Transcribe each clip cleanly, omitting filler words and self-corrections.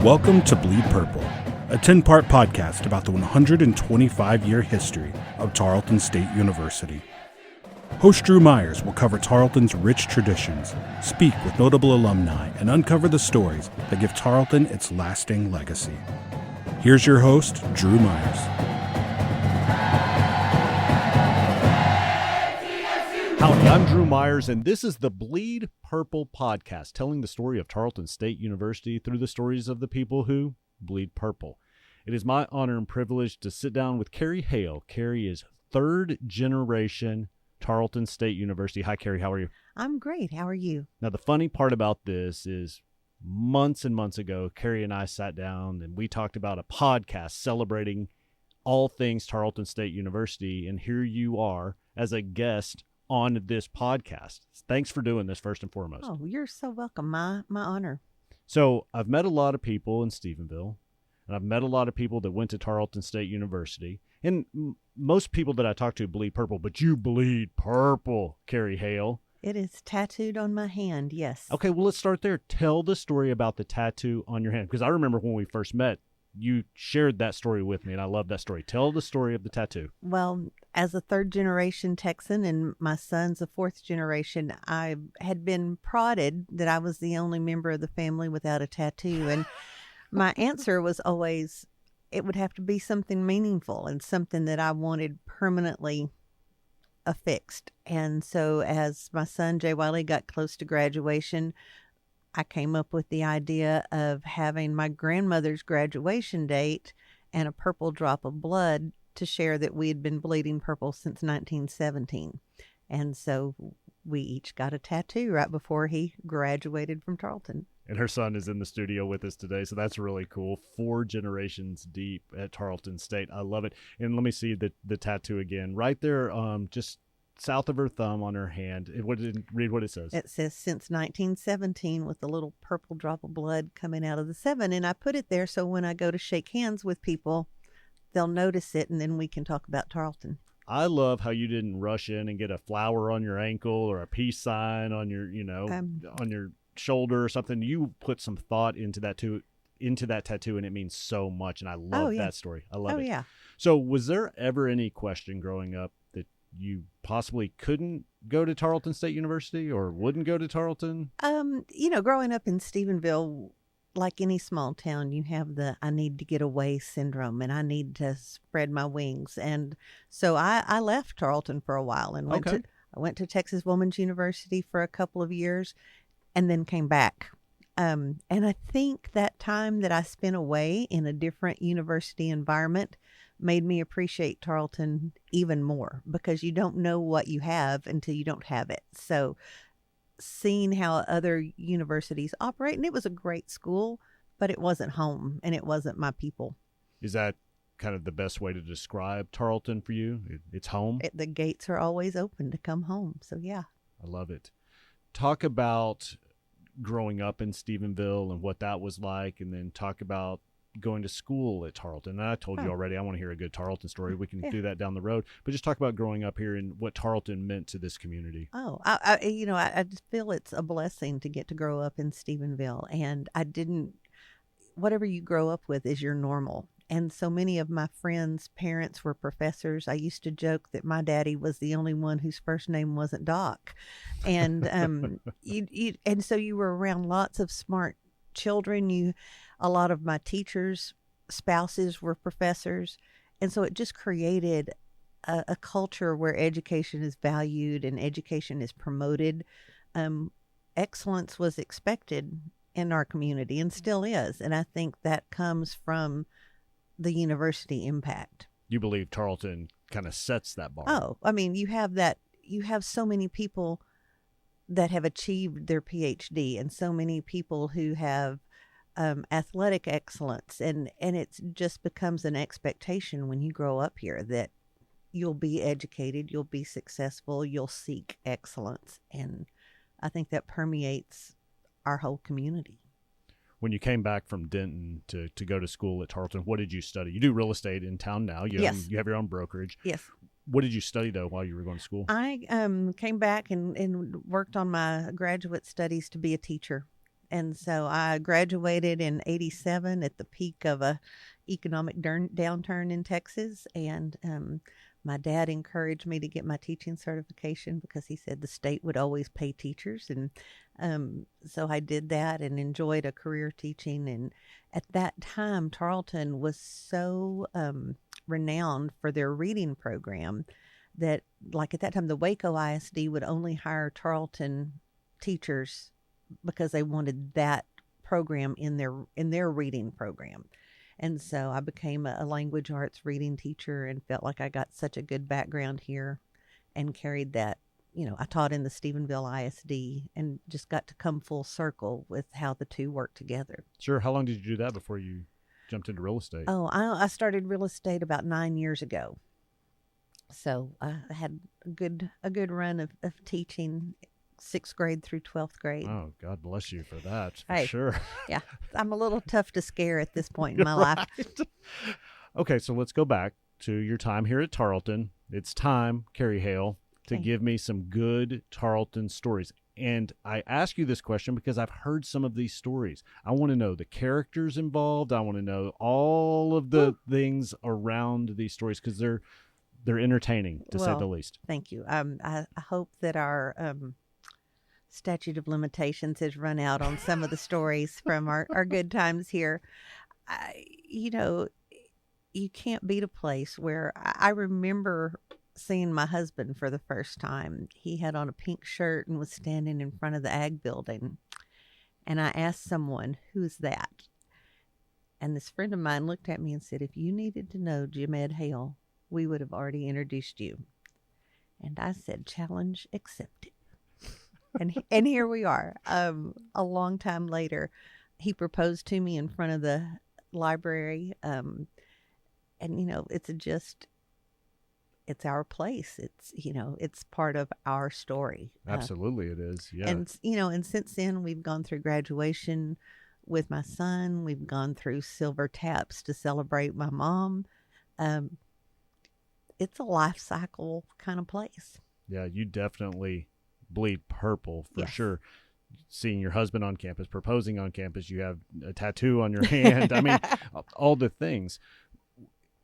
Welcome to Bleed Purple, a 10-part podcast about the 125-year history of Tarleton State University. Host Drew Myers will cover Tarleton's rich traditions, speak with notable alumni, and uncover the stories that give Tarleton its lasting legacy. Here's your host, Drew Myers. Howdy, I'm Drew Myers, and this is the Bleed Purple podcast, telling the story of Tarleton State University through the stories of the people who bleed purple. It is my honor and privilege to sit down with Kari Haile. Kari is third generation Tarleton State University. Hi, Kari. How are you? I'm great. How are you? Now, the funny part about this is months and months ago, Kari and I sat down and we talked about a podcast celebrating all things Tarleton State University, and here you are as a guest on this podcast. Thanks for doing this, first and foremost. Oh, you're so welcome. My honor. So I've met a lot of people in Stephenville, and I've met a lot of people that went to Tarleton State University, and most people that I talk to bleed purple, but you bleed purple, Kari Haile. It is tattooed on my hand, yes. Okay, well, let's start there. Tell the story about the tattoo on your hand, because I remember when we first met, you shared that story with me, and I love that story. Tell the story of the tattoo. Well, as a third-generation Texan and my son's a fourth generation, I had been prodded that I was the only member of the family without a tattoo. And my answer was always, it would have to be something meaningful and something that I wanted permanently affixed. And so as my son, Jay Wiley, got close to graduation, I came up with the idea of having my grandmother's graduation date and a purple drop of blood to share that we had been bleeding purple since 1917. And so we each got a tattoo right before he graduated from Tarleton. And her son is in the studio with us today, so that's really cool. 4 generations deep at Tarleton State. I love it. And let me see the tattoo again. Right there, just south of her thumb on her hand. Read what it says. It says, since 1917, with a little purple drop of blood coming out of the 7. And I put it there so when I go to shake hands with people, they'll notice it, and then we can talk about Tarleton. I love how you didn't rush in and get a flower on your ankle or a peace sign on your, on your shoulder or something. You put some thought into that tattoo, and it means so much. And I love that story. I love it. Oh, yeah. So was there ever any question growing up that you possibly couldn't go to Tarleton State University or wouldn't go to Tarleton? Growing up in Stephenville, like any small town, you have the I need to get away syndrome and I need to spread my wings. And so I left Tarleton for a while and I went to Texas Woman's University for a couple of years and then came back. And I think that time that I spent away in a different university environment made me appreciate Tarleton even more, because you don't know what you have until you don't have it. So seeing how other universities operate, and it was a great school, but it wasn't home and it wasn't my people. Is that kind of the best way to describe Tarleton for you? It's home? The gates are always open to come home. So yeah. I love it. Talk about growing up in Stephenville and what that was like, and then talk about going to school at Tarleton. And I told you already, I want to hear a good Tarleton story. We can do that down the road, but just talk about growing up here and what Tarleton meant to this community. Oh, I just feel it's a blessing to get to grow up in Stephenville, and whatever you grow up with is your normal. And so many of my friends' parents were professors. I used to joke that my daddy was the only one whose first name wasn't Doc. And and so you were around lots of smart children. A lot of my teachers' spouses were professors. And so it just created a culture where education is valued and education is promoted. Excellence was expected in our community and still is. And I think that comes from the university impact. You believe Tarleton kind of sets that bar? Oh, I mean, you have so many people that have achieved their PhD and so many people who have athletic excellence, and it just becomes an expectation when you grow up here that you'll be educated, you'll be successful, you'll seek excellence. And I think that permeates our whole community. When you came back from Denton to go to school at Tarleton, what did you study? You do real estate in town now. You have your own brokerage. Yes. What did you study, though, while you were going to school? I came back and worked on my graduate studies to be a teacher. And so I graduated in 87 at the peak of a economic downturn in Texas. And my dad encouraged me to get my teaching certification because he said the state would always pay teachers. And so I did that and enjoyed a career teaching. And at that time, Tarleton was so renowned for their reading program that, like at that time, the Waco ISD would only hire Tarleton teachers because they wanted that program in their reading program. And so I became a language arts reading teacher and felt like I got such a good background here and carried that. I taught in the Stephenville ISD and just got to come full circle with how the two work together. Sure. How long did you do that before you jumped into real estate? Oh, I started real estate about 9 years ago. So I had a good run of teaching 6th grade through 12th grade. Oh, God bless you for that, for hey, sure. Yeah, I'm a little tough to scare at this point in my life. Okay, so let's go back to your time here at Tarleton. It's time, Kari Haile, to give me some good Tarleton stories. And I ask you this question because I've heard some of these stories. I want to know the characters involved. I want to know all of the things around these stories because they're entertaining, to say the least. Thank you. I hope that our statute of limitations has run out on some of the stories from our good times here. You can't beat a place where I remember seeing my husband for the first time. He had on a pink shirt and was standing in front of the ag building. And I asked someone, "Who's that?" And this friend of mine looked at me and said, "If you needed to know Jim Ed Haile, we would have already introduced you." And I said, "Challenge accepted." And here we are. A long time later, he proposed to me in front of the library. And it's our place. It's part of our story. Absolutely, it is. Yeah. And since then we've gone through graduation with my son. We've gone through silver taps to celebrate my mom. It's a life cycle kind of place. Yeah, you definitely bleed purple for sure. Seeing your husband on campus, proposing on campus, you have a tattoo on your hand. I mean, all the things.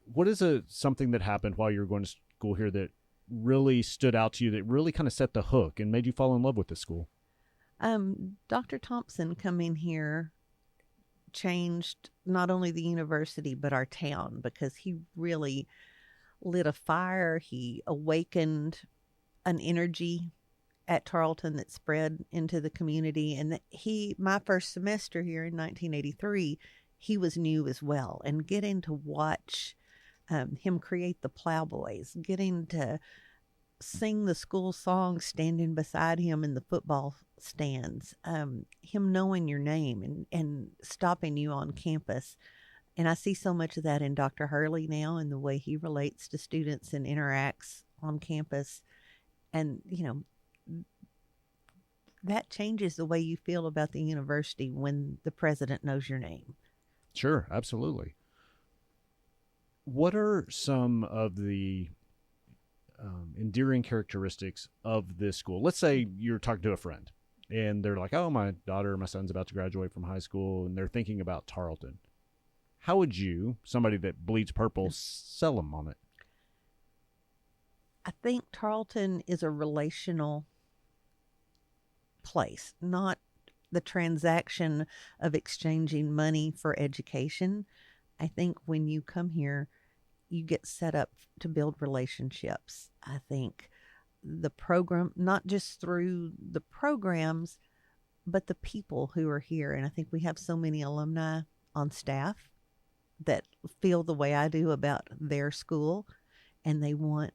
What is something that happened while you were going to school here that really stood out to you, that really kind of set the hook and made you fall in love with the school? Dr. Thompson coming here changed not only the university but our town, because he really lit a fire. He awakened an energy at Tarleton that spread into the community. And my first semester here in 1983, he was new as well. And getting to watch him create the Plowboys, getting to sing the school song standing beside him in the football stands, him knowing your name and stopping you on campus. And I see so much of that in Dr. Hurley now and the way he relates to students and interacts on campus. And, that changes the way you feel about the university when the president knows your name. Sure, absolutely. What are some of the endearing characteristics of this school? Let's say you're talking to a friend and they're like, "Oh, my son's about to graduate from high school," and they're thinking about Tarleton. How would you, somebody that bleeds purple, sell them on it? I think Tarleton is a relational place, not the transaction of exchanging money for education. I think when you come here, you get set up to build relationships. I think the program, not just through the programs, but the people who are here. And I think we have so many alumni on staff that feel the way I do about their school, and they want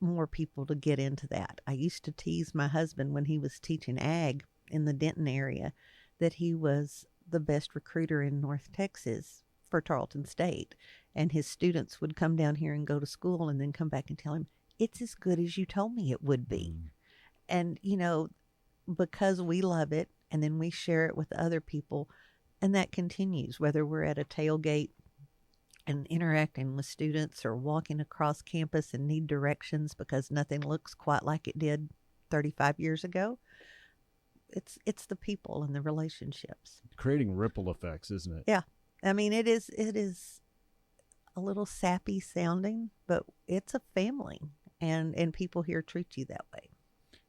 more people to get into that. I used to tease my husband when he was teaching ag in the Denton area that he was the best recruiter in North Texas for Tarleton State, and his students would come down here and go to school and then come back and tell him, "It's as good as you told me it would be." And because we love it, and then we share it with other people, and that continues, whether we're at a tailgate and interacting with students or walking across campus and need directions because nothing looks quite like it did 35 years ago. it's the people and the relationships. Creating ripple effects, isn't it? Yeah. I mean, it is a little sappy sounding, but it's a family, and people here treat you that way.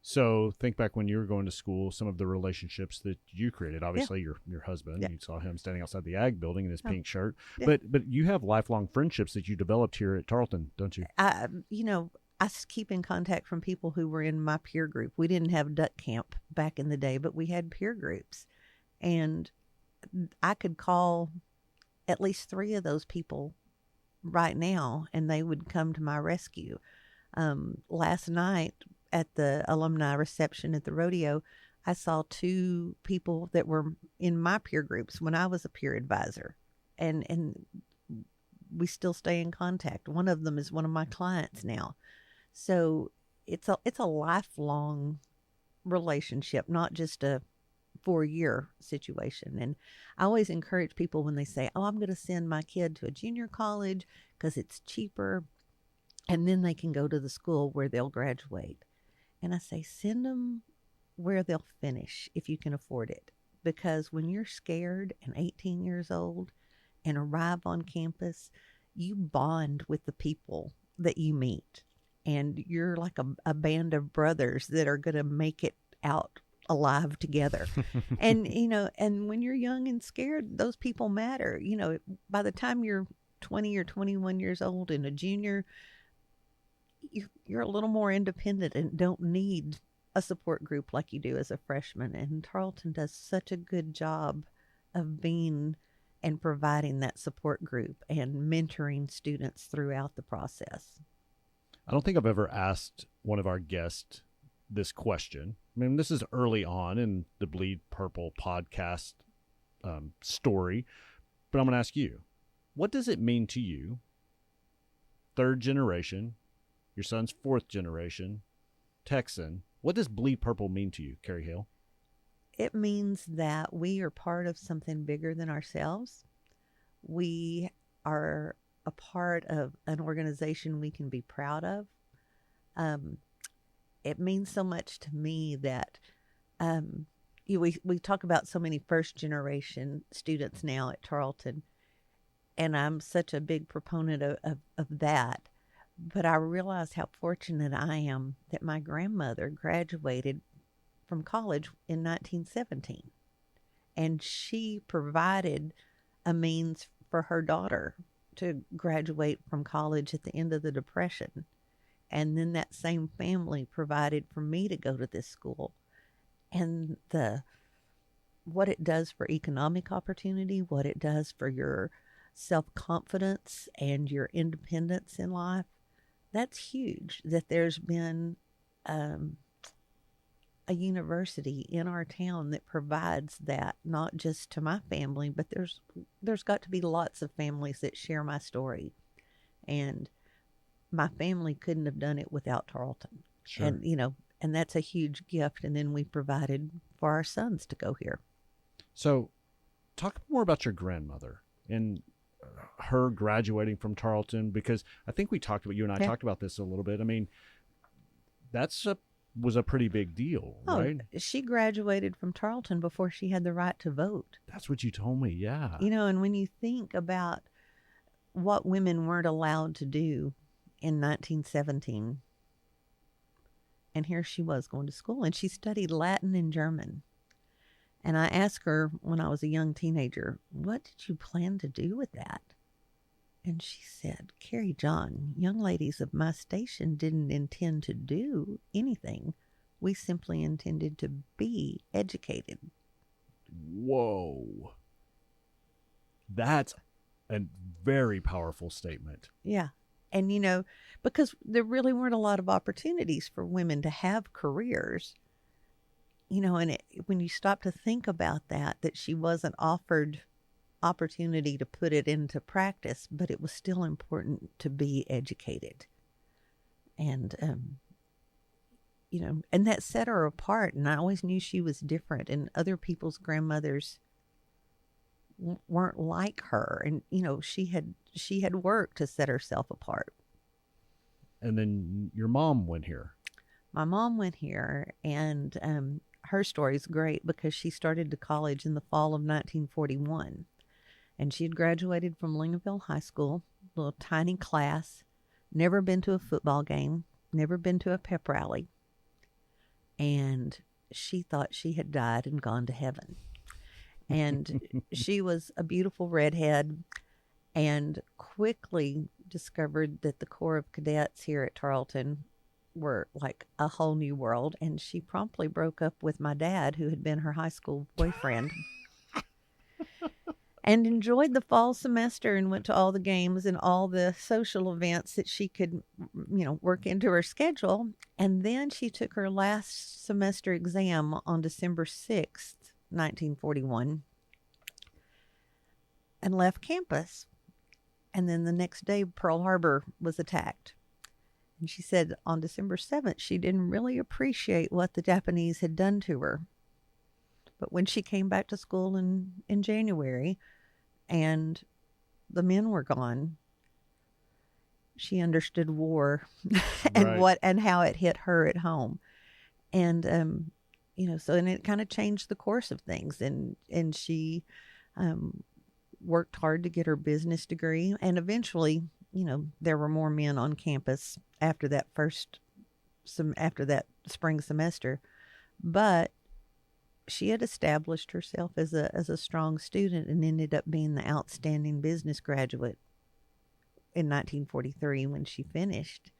So think back when you were going to school, some of the relationships that you created. Obviously, your husband, you saw him standing outside the ag building in his pink shirt. Yeah. But you have lifelong friendships that you developed here at Tarleton, don't you? I keep in contact from people who were in my peer group. We didn't have duck camp back in the day, but we had peer groups. And I could call at least 3 of those people right now, and they would come to my rescue. Last night at the alumni reception at the rodeo, I saw 2 people that were in my peer groups when I was a peer advisor, and we still stay in contact. One of them is one of my clients now. So it's a lifelong relationship, not just a 4-year situation. And I always encourage people when they say, "Oh, I'm going to send my kid to a junior college because it's cheaper, and then they can go to the school where they'll graduate." And I say, send them where they'll finish if you can afford it. Because when you're scared and 18 years old and arrive on campus, you bond with the people that you meet. And you're like a band of brothers that are going to make it out alive together. And, and when you're young and scared, those people matter. By the time you're 20 or 21 years old and a junior, you're a little more independent and don't need a support group like you do as a freshman. And Tarleton does such a good job of being and providing that support group and mentoring students throughout the process. I don't think I've ever asked one of our guests this question. I mean, this is early on in the Bleed Purple podcast story, but I'm going to ask you, what does it mean to you, 3rd generation, your son's 4th generation, Texan? What does Bleed Purple mean to you, Kari Haile? It means that we are part of something bigger than ourselves. We are a part of an organization we can be proud of. It means so much to me that we talk about so many 1st generation students now at Tarleton, and I'm such a big proponent of that. But I realize how fortunate I am that my grandmother graduated from college in 1917, and she provided a means for her daughter to graduate from college at the end of the Depression. And then that same family provided for me to go to this school. And what it does for economic opportunity, what it does for your self-confidence and your independence in life, that's huge. That there's been a university in our town that provides that, not just to my family, but there's got to be lots of families that share my story. And my family couldn't have done it without Tarleton. Sure. And that's a huge gift. And then we provided for our sons to go here. So talk more about your grandmother and her graduating from Tarleton, because I think you and I talked about this a little bit. I mean, was a pretty big deal, right? She graduated from Tarleton before she had the right to vote. That's what you told me, yeah. And when you think about what women weren't allowed to do in 1917, and here she was going to school, and she studied Latin and German. And I asked her when I was a young teenager, "What did you plan to do with that?" And she said, "Kari John, young ladies of my station didn't intend to do anything. We simply intended to be educated." Whoa. That's a very powerful statement. Yeah. And, because there really weren't a lot of opportunities for women to have careers, and when you stop to think about that she wasn't offered opportunity to put it into practice, but it was still important to be educated. And, and that set her apart. And I always knew she was different, and other people's grandmothers weren't like her. And, she had worked to set herself apart. And then your mom went here. My mom went here, and her story is great because she started to college in the fall of 1941. And she had graduated from Lincolnville High School, a little tiny class, never been to a football game, never been to a pep rally. And she thought she had died and gone to heaven. And she was a beautiful redhead and quickly discovered that the Corps of Cadets here at Tarleton were like a whole new world. And she promptly broke up with my dad, who had been her high school boyfriend, and enjoyed the fall semester and went to all the games and all the social events that she could, work into her schedule. And then she took her last semester exam on December 6th, 1941, and left campus. And then the next day, Pearl Harbor was attacked. And she said on December 7th, she didn't really appreciate what the Japanese had done to her. But when she came back to school in January and the men were gone, she understood war and Right. and how it hit her at home. And, and it kind of changed the course of things. And she worked hard to get her business degree. And eventually, there were more men on campus after that spring semester. But she had established herself as a strong student and ended up being the outstanding business graduate in 1943 when she finished.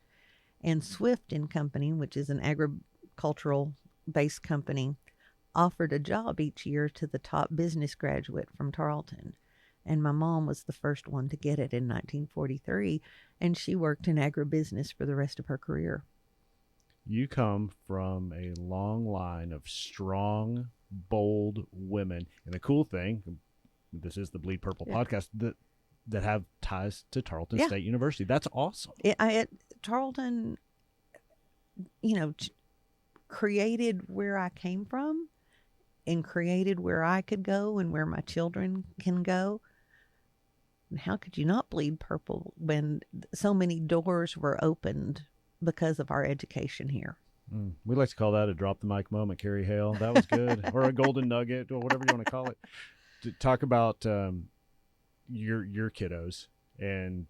And Swift and Company, which is an agricultural-based company, offered a job each year to the top business graduate from Tarleton. And my mom was the first one to get it in 1943, and she worked in agribusiness for the rest of her career. You come from a long line of strong, bold women. And the cool thing, this is the Bleed Purple podcast, that have ties to Tarleton State University. That's awesome. Tarleton, created where I came from and created where I could go and where my children can go. And how could you not bleed purple when so many doors were opened because of our education here? We like to call that a drop the mic moment, Kari Haile. That was good. Or a golden nugget, or whatever you want to call it. To talk about your kiddos and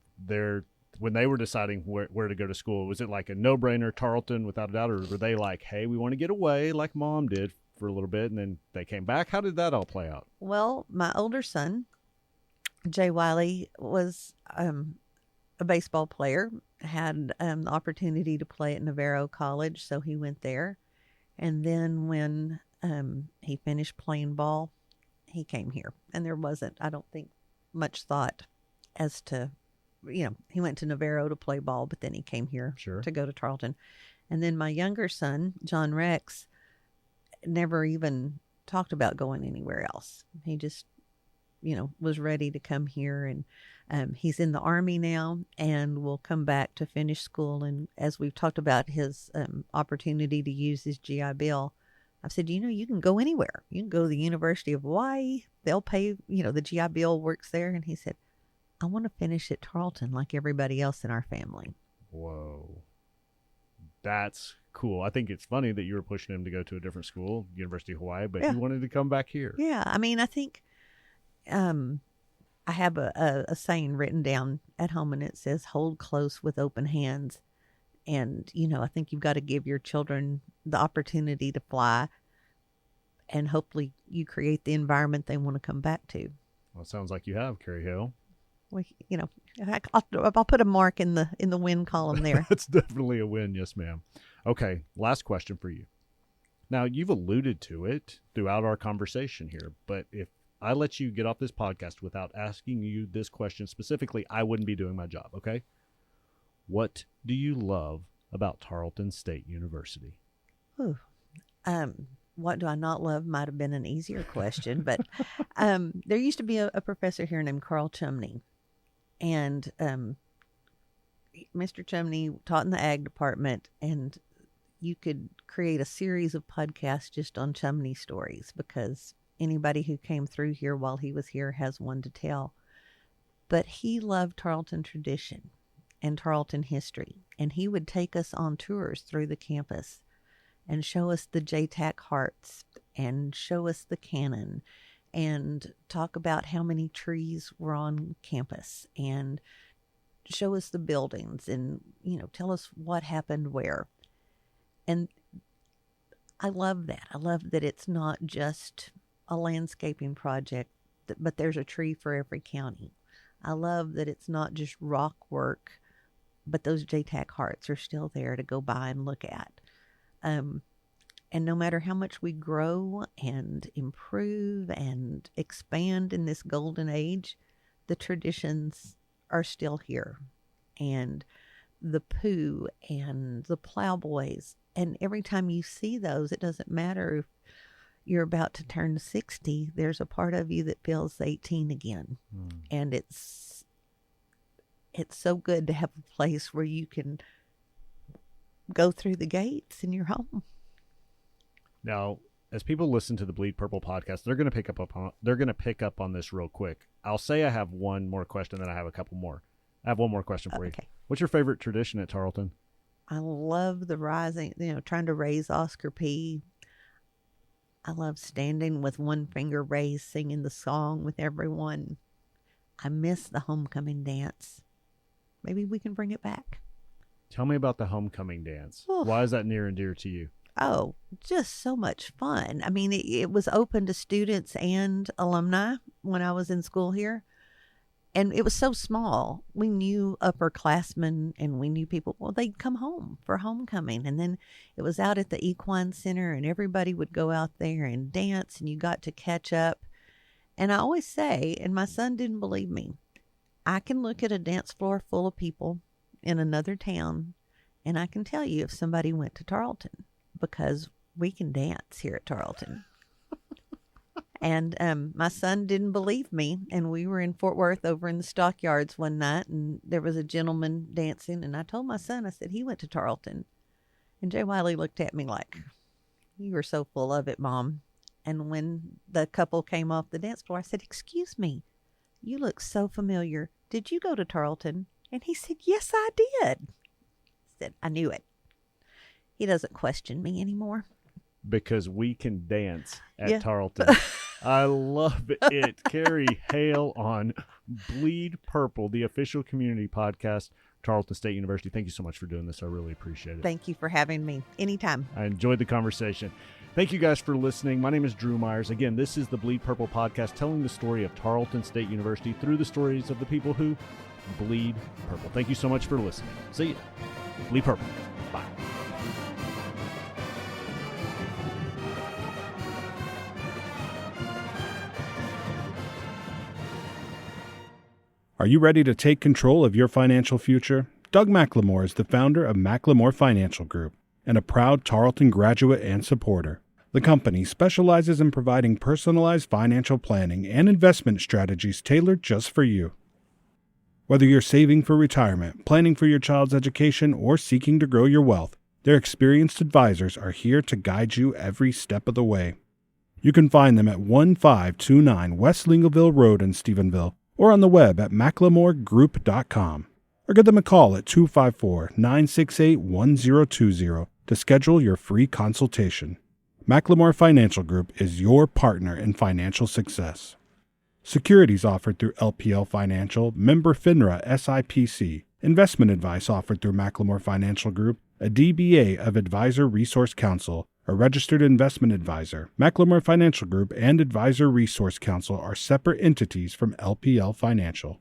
when they were deciding where to go to school. Was it like a no-brainer, Tarleton, without a doubt, or were they like, hey, we want to get away like Mom did for a little bit, and then they came back? How did that all play out? Well, my older son, Jay Wiley, was a baseball player, had the opportunity to play at Navarro College, so he went there. And then when he finished playing ball, he came here. And there wasn't, I don't think, much thought as to, he went to Navarro to play ball, but then he came here to go to Tarleton. And then my younger son, John Rex, never even talked about going anywhere else. He just, was ready to come here. And he's in the Army now and will come back to finish school. And as we've talked about his opportunity to use his GI Bill, I've said, you can go anywhere. You can go to the University of Hawaii. They'll pay, the GI Bill works there. And he said, I want to finish at Tarleton like everybody else in our family. Whoa. That's cool. I think it's funny that you were pushing him to go to a different school, University of Hawaii, but he wanted to come back here. Yeah. I mean, I think I have a saying written down at home, and it says, hold close with open hands. And, I think you've got to give your children the opportunity to fly, and hopefully you create the environment they want to come back to. Well, it sounds like you have, Kari Haile. I'll put a mark in the win column there. That's definitely a win. Yes, ma'am. Okay. Last question for you. Now, you've alluded to it throughout our conversation here, but if I let you get off this podcast without asking you this question specifically, I wouldn't be doing my job. Okay. What do you love about Tarleton State University? Ooh. What do I not love might have been an easier question, but there used to be a professor here named Carl Chumney. And Mr. Chumney taught in the ag department, and you could create a series of podcasts just on Chumney stories because anybody who came through here while he was here has one to tell. But he loved Tarleton tradition and Tarleton history, and he would take us on tours through the campus and show us the JTAC hearts and show us the cannon and talk about how many trees were on campus and show us the buildings and, tell us what happened where. And I love that. I love that it's not just a landscaping project, but there's a tree for every county. I love that it's not just rock work, but those JTAC hearts are still there to go by and look at. And no matter how much we grow and improve and expand in this golden age, the traditions are still here. And the poo and the plowboys. And every time you see those, it doesn't matter if you're about to turn 60, there's a part of you that feels 18 again. And it's so good to have a place where you can go through the gates in your home. Now, as people listen to the Bleed Purple podcast, they're going to pick up on this real quick. I'll say I have one more question, then I have a couple more. I have one more question for you. What's your favorite tradition at Tarleton? I love the rising, trying to raise Oscar P. I love standing with one finger raised, singing the song with everyone. I miss the homecoming dance. Maybe we can bring it back. Tell me about the homecoming dance. Oof. Why is that near and dear to you? Oh, just so much fun. I mean, it was open to students and alumni when I was in school here. And it was so small. We knew upperclassmen and we knew people, they'd come home for homecoming. And then it was out at the Equine Center and everybody would go out there and dance and you got to catch up. And I always say, and my son didn't believe me, I can look at a dance floor full of people in another town and I can tell you if somebody went to Tarleton because we can dance here at Tarleton. And my son didn't believe me, and we were in Fort Worth over in the stockyards one night, and there was a gentleman dancing, and I told my son, I said, he went to Tarleton. And Jay Wiley looked at me like, you were so full of it, Mom. And when the couple came off the dance floor, I said, excuse me, you look so familiar. Did you go to Tarleton? And he said, yes, I did. I said, I knew it. He doesn't question me anymore. Because we can dance at Tarleton. I love it. Kari Haile on Bleed Purple, the official community podcast, Tarleton State University. Thank you so much for doing this. I really appreciate it. Thank you for having me. Anytime. I enjoyed the conversation. Thank you guys for listening. My name is Drew Myers. Again, this is the Bleed Purple podcast, telling the story of Tarleton State University through the stories of the people who bleed purple. Thank you so much for listening. See you. Bleed Purple. Bye. Are you ready to take control of your financial future? Doug McLemore is the founder of McLemore Financial Group and a proud Tarleton graduate and supporter. The company specializes in providing personalized financial planning and investment strategies tailored just for you. Whether you're saving for retirement, planning for your child's education, or seeking to grow your wealth, their experienced advisors are here to guide you every step of the way. You can find them at 1529 West Lingleville Road in Stephenville, or on the web at McLemoreGroup.com, or give them a call at 254-968-1020 to schedule your free consultation. McLemore Financial Group is your partner in financial success. Securities offered through LPL Financial, member FINRA SIPC. Investment advice offered through McLemore Financial Group, a DBA of Advisor Resource Council, a registered investment advisor. McLemore Financial Group and Advisor Resource Council are separate entities from LPL Financial.